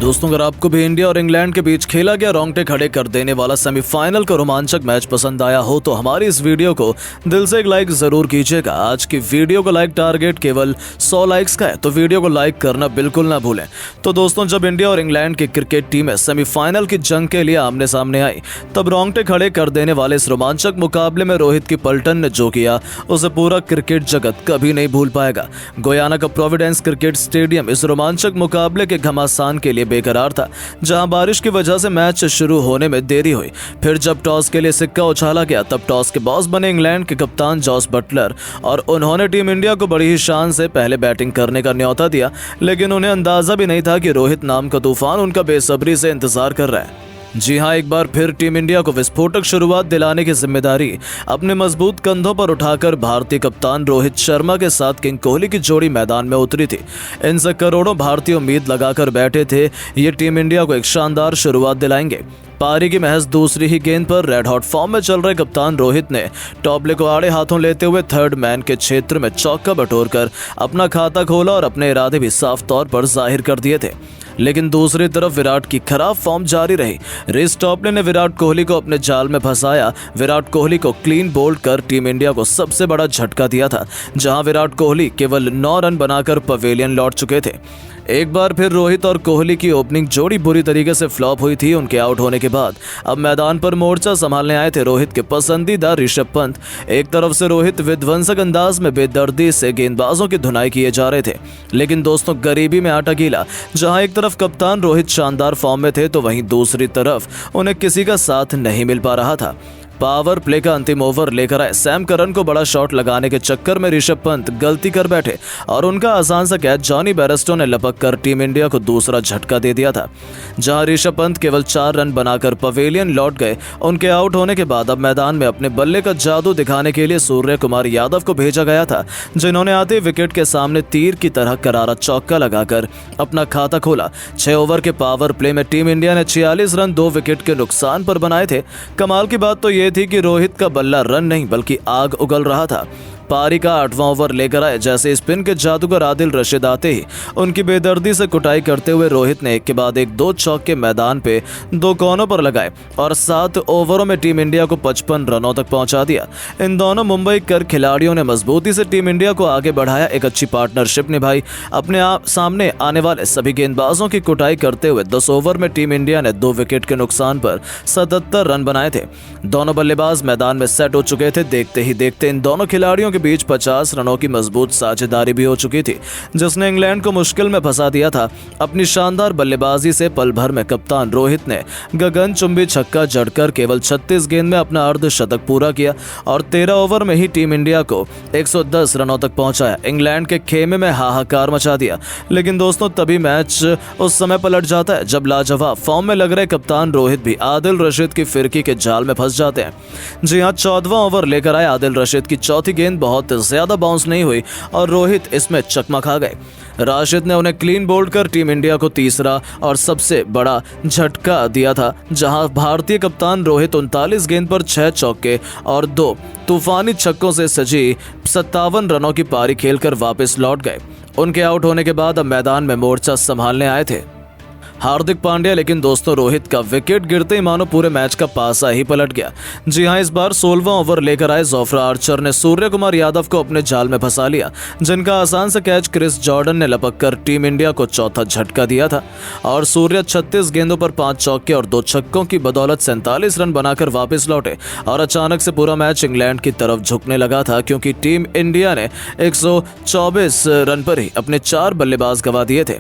दोस्तों, अगर आपको भी इंडिया और इंग्लैंड के बीच खेला गया रोंगटे खड़े कर देने वाला सेमीफाइनल का रोमांचक मैच पसंद आया हो तो हमारी इस वीडियो को दिल से एक लाइक जरूर कीजिएगा। आज की वीडियो का लाइक टारगेट केवल 100 लाइक्स का है, तो वीडियो को लाइक करना बिल्कुल ना भूलें। तो दोस्तों, जब इंडिया और इंग्लैंड की क्रिकेट टीमें सेमीफाइनल की जंग के लिए आमने सामने आई, तब रोंगटे खड़े कर देने वाले इस रोमांचक मुकाबले में रोहित की पलटन ने जो किया उसे पूरा क्रिकेट जगत कभी नहीं भूल पाएगा। गोयाना का प्रोविडेंस क्रिकेट स्टेडियम इस रोमांचक मुकाबले के घमासान के लिए बेकरार था, जहां बारिश की वजह से मैच शुरू होने में देरी हुई। फिर जब टॉस के लिए सिक्का उछाला गया, तब टॉस के बॉस बने इंग्लैंड के कप्तान जॉस बटलर और उन्होंने टीम इंडिया को बड़ी ही शान से पहले बैटिंग करने का न्योता दिया। लेकिन उन्हें अंदाजा भी नहीं था कि रोहित नाम का तूफान उनका बेसब्री से इंतजार कर रहा है। जी हां, एक बार फिर टीम इंडिया को विस्फोटक शुरुआत दिलाने की जिम्मेदारी अपने मजबूत कंधों पर उठाकर भारतीय कप्तान रोहित शर्मा के साथ किंग कोहली की जोड़ी मैदान में उतरी थी। इनसे करोड़ों भारतीय उम्मीद लगाकर बैठे थे ये टीम इंडिया को एक शानदार शुरुआत दिलाएंगे। पारी की महज दूसरी ही गेंद पर रेड हॉट फॉर्म में चल रहे कप्तान रोहित ने टॉपले को आड़े हाथों लेते हुए थर्ड मैन के क्षेत्र में चौका बटोरकर अपना खाता खोला और अपने इरादे भी साफ तौर पर जाहिर कर दिए थे। लेकिन दूसरी तरफ विराट की खराब फॉर्म जारी रही। रिस टॉपले ने विराट कोहली को अपने जाल में फंसाया। विराट कोहली को क्लीन बोल्ड कर टीम इंडिया को सबसे बड़ा झटका दिया था, जहां विराट कोहली केवल 9 रन बनाकर पवेलियन लौट चुके थे। एक बार फिर रोहित और कोहली की ओपनिंग जोड़ी बुरी तरीके से फ्लॉप हुई थी। उनके आउट होने के बाद अब मैदान पर मोर्चा संभालने आए थे रोहित के पसंदीदा ऋषभ पंत। एक तरफ से रोहित विध्वंसक अंदाज में बेदर्दी से गेंदबाजों की धुनाई किए जा रहे थे, लेकिन दोस्तों गरीबी में आटा गीला। जहां एक तरफ कप्तान रोहित शानदार फॉर्म में थे, तो वहीं दूसरी तरफ उन्हें किसी का साथ नहीं मिल पा रहा था। पावर प्ले का अंतिम ओवर लेकर आए सैम करन को बड़ा शॉट लगाने के चक्कर में ऋषभ पंत गलती कर बैठे और उनका आसान सा कैच जॉनी बेयरस्टो ने लपक कर टीम इंडिया को दूसरा झटका दे दिया था। जहां ऋषभ पंत केवल 4 रन बनाकर पवेलियन लौट गए। उनके आउट होने के बाद अब मैदान में अपने बल्ले का जादू दिखाने के लिए सूर्य कुमार यादव को भेजा गया था, जिन्होंने आते विकेट के सामने तीर की तरह करारा चौका लगाकर अपना खाता खोला। 6 ओवर के पावर प्ले में टीम इंडिया ने 46 रन 2 विकेट के नुकसान पर बनाए थे। कमाल की बात तो ये थी कि रोहित का बल्ला रन नहीं बल्कि आग उगल रहा था। पारी का 8वां ओवर लेकर आए, जैसे स्पिन के जादूगर आदिल रशीद आते ही उनकी बेदर्दी से कुटाई करते हुए रोहित ने एक के बाद एक 2 चौके मैदान पे 2 कोनों पर लगाए और 7 ओवरों में टीम इंडिया को 55 रनों तक पहुंचा दिया। इन दोनों मुंबई कर खिलाड़ियों ने मजबूती से टीम इंडिया को आगे बढ़ाया, एक अच्छी पार्टनरशिप निभाई। अपने आप सामने आने वाले सभी गेंदबाजों की कुटाई करते हुए 10 ओवर में टीम इंडिया ने 2 विकेट के नुकसान पर 77 रन बनाए थे। दोनों बल्लेबाज मैदान में सेट हो चुके थे। देखते ही देखते इन दोनों खिलाड़ियों के बीच 50 रनों की मजबूत साझेदारी भी हो चुकी थी, जिसने इंग्लैंड को मुश्किल में फंसा दिया था। अपनी शानदार बल्लेबाजी से पल भर में कप्तान रोहित ने गगनचुंबी छक्का जड़कर केवल 36 गेंद में अपना अर्धशतक पूरा किया और 13 ओवर में ही टीम इंडिया को 110 रनों तक पहुंचाया। इंग्लैंड के खेमे में हाहाकार मचा दिया। लेकिन दोस्तों, तभी मैच उस समय पलट जाता है जब लाजवाब फॉर्म में लग रहे कप्तान रोहित भी आदिल रशीद की फिरकी के जाल में फंस जाते हैं। जी हां, 14वां ओवर लेकर आए आदिल रशीद की चौथी गेंद बहुत ज्यादा बाउंस नहीं हुई और रोहित इसमें चकमा खा गए। राशिद ने उन्हें क्लीन बोल्ड कर टीम इंडिया को तीसरा और सबसे बड़ा झटका दिया था, जहां भारतीय कप्तान रोहित 39 गेंद पर 6 चौके और 2 तूफानी छक्कों से सजी 57 रनों की पारी खेलकर वापस लौट गए। उनके आउट होने के बाद अब मैदान में मोर्चा संभालने आए थे हार्दिक पांड्या। लेकिन दोस्तों, रोहित का विकेट गिरते ही मानो पूरे मैच का पासा ही पलट गया। जी हां, इस बार 16वां ओवर लेकर आए जोफ्रा आर्चर ने सूर्य कुमार यादव को अपने जाल में फंसा लिया, जिनका आसान से कैच क्रिस जॉर्डन ने लपक कर टीम इंडिया को चौथा झटका दिया था और सूर्य 36 गेंदों पर 5 चौके और 2 छक्कों की बदौलत 47 रन बनाकर वापस लौटे। और अचानक से पूरा मैच इंग्लैंड की तरफ झुकने लगा था, क्योंकि टीम इंडिया ने 124 रन पर ही अपने 4 बल्लेबाज गंवा दिए थे।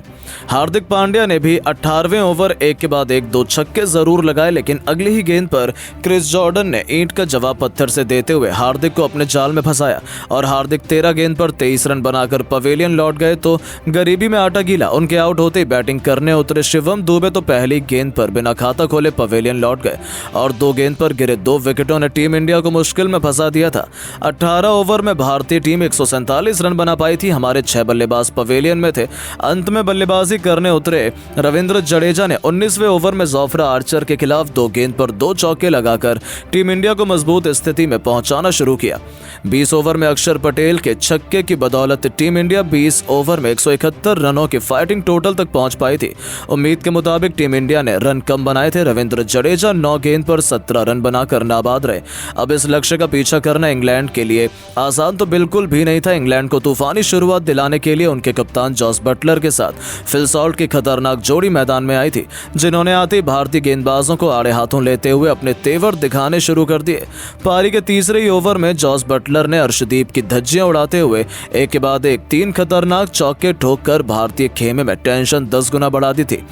हार्दिक पांड्या ने भी 18वें ओवर एक के बाद एक 2 छक्के जरूर लगाए, लेकिन अगली ही गेंद पर क्रिस जॉर्डन ने ईंट का जवाब पत्थर से देते हुए हार्दिक को अपने जाल में फंसाया और हार्दिक 13 गेंद पर 23 रन बनाकर पवेलियन लौट गए। तो गरीबी में आटा गीला। उनके आउट होते ही बैटिंग करने उतरे शिवम दुबे तो पहली गेंद पर बिना खाता खोले पवेलियन लौट गए और 2 गेंद पर गिरे 2 विकेटों ने टीम इंडिया को मुश्किल में फंसा दिया था। 18 ओवर में भारतीय टीम 147 रन बना पाई थी। हमारे 6 बल्लेबाज पवेलियन में थे। अंत में बल्लेबाजी करने उतरे रविंद्र रविंद्र जडेजा ने 19वें ओवर में जोफ्रा आर्चर के खिलाफ 2 गेंद पर 2 चौके लगाकर टीम इंडिया को मजबूत स्थिति में पहुंचाना शुरू किया। 20 ओवर में अक्षर पटेल के छक्के की बदौलत टीम इंडिया 20 ओवर में 171 रनों की फाइटिंग टोटल तक पहुंच पाई थी। उम्मीद के मुताबिक टीम इंडिया ने रन कम बनाए थे। रविंद्र जडेजा 9 गेंद पर 17 रन बनाकर नाबाद रहे। अब इस लक्ष्य का पीछा करना इंग्लैंड के लिए आसान तो बिल्कुल भी नहीं था। इंग्लैंड को तूफानी शुरुआत दिलाने के लिए उनके कप्तान जॉस बटलर के साथ फिल सॉल्ट की खतरनाक जोड़ी मैदान में आई थी, जिन्होंने आते ही भारतीय गेंदबाजों को आड़े हाथों लेते हुए अपने तेवर दिखाने शुरू कर दिए। पारी के तीसरे ही ओवर में जॉस बटलर ने अर्शदीप की धज्जियां उड़ाते हुए एक के बाद एक 3 खतरनाक चौके ठोककर भारतीय खेमे में टेंशन 10 गुना बढ़ा दी थी,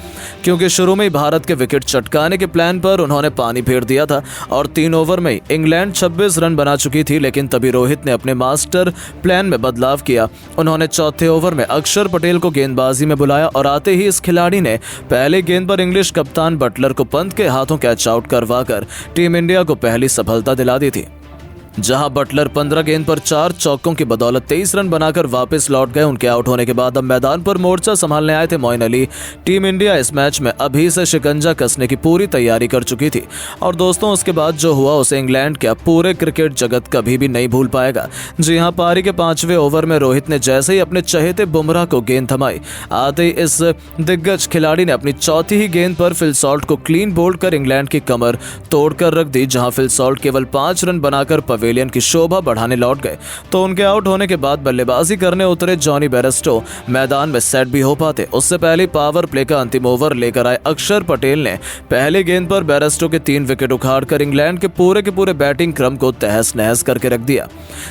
क्योंकि शुरू में ही भारत के विकेट चटकाने के प्लान पर उन्होंने पानी फेर दिया था और 3 ओवर में इंग्लैंड 26 रन बना चुकी थी। लेकिन तभी रोहित ने अपने मास्टर प्लान में बदलाव किया। उन्होंने चौथे ओवर में अक्षर पटेल को गेंदबाजी में बुलाया और आते ही इस खिलाड़ी ने पहले गेंद पर इंग्लिश कप्तान बटलर को पंत के हाथों कैच आउट करवाकर टीम इंडिया को पहली सफलता दिला दी थी। जहां बटलर 15 गेंद पर 4 चौकों की बदौलत 23 रन बनाकर वापस लौट गए। उनके आउट होने के बाद अब मैदान पर मोर्चा संभालने आए थे मोइन अली। टीम इंडिया इस मैच में अभी से शिकंजा कसने की पूरी तैयारी कर चुकी थी और दोस्तों उसके बाद जो हुआ उसे इंग्लैंड क्या पूरे क्रिकेट जगत कभी भी नहीं भूल पाएगा। जी हां, पारी के 5वें ओवर में रोहित ने जैसे ही अपने चहेते बुमराह को गेंद थमाई, आते ही इस दिग्गज खिलाड़ी ने अपनी चौथी ही गेंद पर फिल सॉल्ट को क्लीन बोल्ड कर इंग्लैंड की कमर तोड़कर रख दी। जहां फिल सॉल्ट केवल 5 रन बनाकर पवेलियन की शोभा बढ़ाने लौट गए, तो उनके आउट होने के बाद बल्लेबाजी करने उतरे जॉनी बेयरस्टो मैदान में सेट भी हो पाते। उससे पहले पावर प्ले का अंतिम ओवर लेकर आए अक्षर पटेल ने पहले गेंद पर बेयरस्टो के 3 विकेट उखाड़कर इंग्लैंड के पूरे बैटिंग क्रम को तहस नहस करके रख दिया।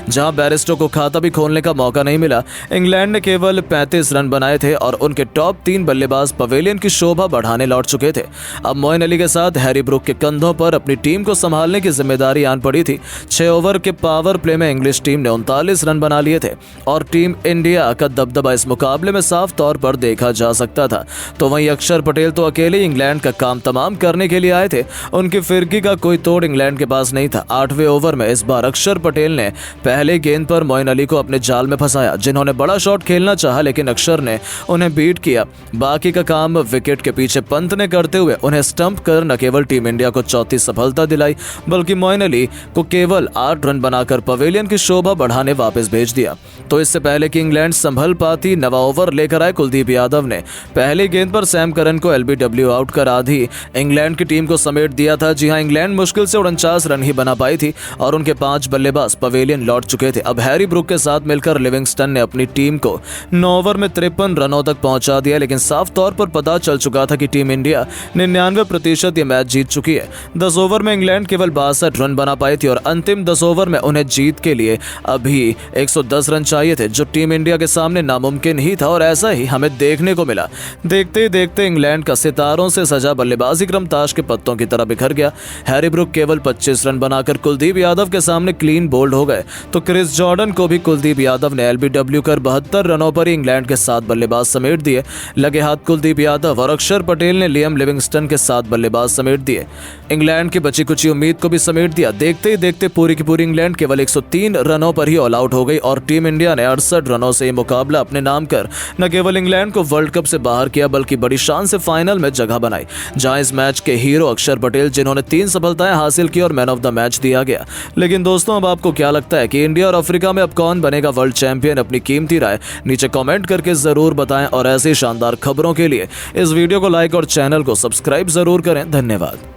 जहां बेयरस्टो को खाता भी खोलने का मौका नहीं मिला। इंग्लैंड ने केवल 35 रन बनाए थे और उनके टॉप 3 बल्लेबाज पवेलियन की शोभा बढ़ाने लौट चुके थे। अब मोइन अली के साथ हैरी ब्रूक के कंधों पर अपनी टीम को संभालने की जिम्मेदारी आन पड़ी थी। 6 ओवर के पावर प्ले में इंग्लिश टीम ने 39 रन बना लिए थे और टीम इंडिया का दबदबा इस मुकाबले में साफ तौर पर देखा जा सकता था। तो वहीं अक्षर पटेल तो अकेले इंग्लैंड का काम तमाम करने के लिए आए थे। उनकी फिरकी का कोई तोड़ इंग्लैंड के पास नहीं था। 8वें ओवर में इस बार अक्षर पटेल ने पहले गेंद पर मोइन अली को अपने जाल में फंसाया, जिन्होंने बड़ा शॉट खेलना चाहा लेकिन अक्षर ने उन्हें बीट किया। बाकी का काम विकेट के पीछे पंत ने करते हुए उन्हें स्टंप कर न केवल टीम इंडिया को चौथी सफलता दिलाई, बल्कि मोइन अली को केवल 8 रन बनाकर पवेलियन की शोभा बढ़ाने वापस भेज दिया। तो इससे पहले कि इंग्लैंड संभल पाती, नवा ओवर लेकर आए कुलदीप यादव ने पहली गेंद पर सैम करन को एलबीडब्ल्यू आउट कर आधी इंग्लैंड की टीम को समेट दिया था। जी हां, इंग्लैंड मुश्किल से 49 रन ही बना पाई थी और उनके 5 बल्लेबाज पवेलियन लौट चुके थे। अब हैरी ब्रूक के साथ मिलकर लिविंगस्टन ने अपनी टीम को 9 ओवर में 53 रनों तक पहुंचा दिया। लेकिन साफ तौर पर पता चल चुका था कि टीम इंडिया 99% ये मैच जीत चुकी है। 10 ओवर में इंग्लैंड केवल 62 रन बना पाई थी और अंतिम 10 ओवर में उन्हें जीत के लिए अभी 110 रन चाहिए थे, जो टीम इंडिया के सामने नामुमकिन ही था और ऐसा ही हमें देखने को मिला। देखते ही देखते इंग्लैंड का सितारों से सजा बल्लेबाजी क्रम ताश के पत्तों की तरह बिखर गया। हैरी ब्रूक केवल 25 रन बनाकर कुलदीप यादव के सामने क्लीन बोल्ड हो गए, तो क्रिस जॉर्डन को भी कुलदीप यादव ने एलबीडब्ल्यू कर 72 रनों पर ही इंग्लैंड के 7 बल्लेबाज समेट दिए। लगे हाथ कुलदीप यादव और अक्षर पटेल ने लियम लिविंगस्टन के 7 बल्लेबाज समेट दिए। इंग्लैंड की बची कुची उम्मीद को भी समेट दिया। देखते ही देखते पूरी की पूरी इंग्लैंड केवल 103 रनों पर ही ऑल आउट हो गई और टीम इंडिया ने 68 रनों से ये मुकाबला अपने नाम कर न केवल इंग्लैंड को वर्ल्ड कप से बाहर किया, बल्कि बड़ी शान से फाइनल में जगह बनाई, जहां इस मैच के हीरो अक्षर पटेल, जिन्होंने 3 सफलताएं हासिल की और मैन ऑफ द मैच दिया गया। लेकिन दोस्तों, अब आपको क्या लगता है कि इंडिया और अफ्रीका में अब कौन बनेगा वर्ल्ड चैंपियन? अपनी कीमती राय नीचे कमेंट करके जरूर बताएं और ऐसी शानदार खबरों के लिए इस वीडियो को लाइक और चैनल को सब्सक्राइब जरूर करें। धन्यवाद।